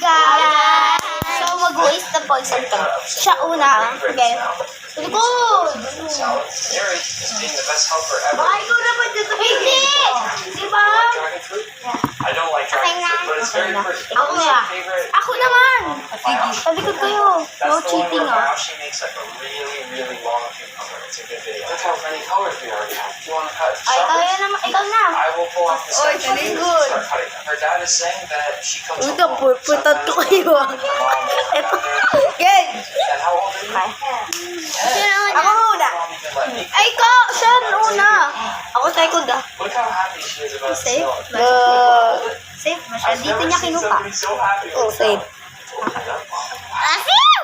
guys! So, mag-waste na poison ka. Siya una. Okay. Good! Ay, ko naman dito. Hindi! Di ba? I don't like dragon fruit, but it's very pretty. Ako na. Ako naman! Talikod kayo. No cheating ah. She makes like a really, really long cucumber. It's a good video. Look how many colors we already have. If you want to cut Ay, kaya naman. Ikaw na. I will pull off the Oy, section very and good. start cutting them. Her dad is saying that she comes Uy, home. putat ko kayo ah. Her mom will Ito. come there. Good. And how old are you? Ako muna. Mom even let me. Ay, ikaw! Siya una. Ako second ah. Look how happy she is about the Safe? snow. Safe ba siya? I've Dito never niya seen kinuha. somebody so happy with Oh, the snow. safe. Asim!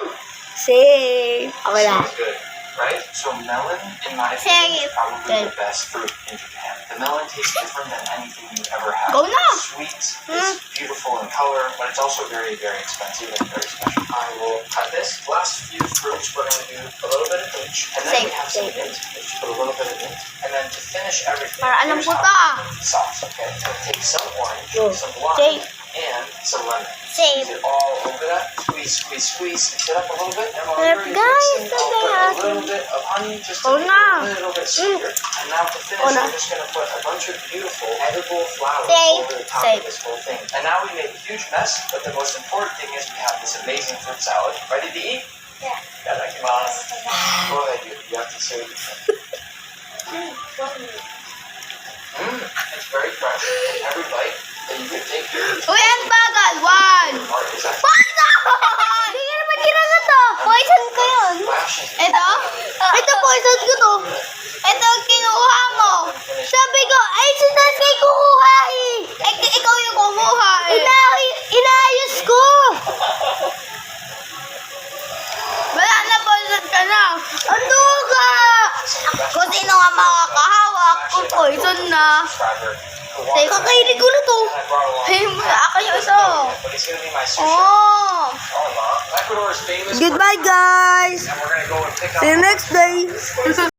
Safe. Ako na. Smells good, right? So melon, in my Safe. opinion, is probably Good. the best fruit in Japan. The melon tastes different than anything you've ever had. Go na. It's sweet, it's beautiful in color, but it's also very, very expensive and very special. I will cut this. Last few fruits, we're going to do a little bit of each, and then we Safe, have some safe. mint. Just put a little bit of mint, and then to finish everything, Para alam here's ko how to ah. we do sauce. Okay, so take some orange, Go. some lime, Safe. and some lemon. Safe. Squeeze it all over that. Squeeze, squeeze, squeeze. Mix it up a little bit. And while Yep, you're guys, mixing, I'll put a little bit of honey just to Oh, make no. it a little bit sweeter. And now to finish, Oh, no. we're just going to put a bunch of beautiful edible flowers Safe. over the top Safe. of this whole thing. And now we made a huge mess, but the most important thing is we have this amazing fruit salad. Ready to eat? Yeah. Itadakimasu. Go ahead, you have to say it. It's very fresh. Every bite that you can take here is Uy, ang bagal. One. art is actually Poison! Hindi ka naman ginagawa to. Poison ko yun. flashing. Ito? Ito poison ko to. Ito ang kinuha mo. Sabi ko, ay sinas kay kukuha eh. Ikaw yung kumuha eh. Inaayos ko. Wala na, poison ka na. Ano ka? Kung sino nga makakahawak, kung poison na. Say, kakainin ko na to. Hey, ako yung isa. But it's gonna be my sushi. Oh. Ecuador is famous. Goodbye guys. And we're gonna go and pick up. See you next day.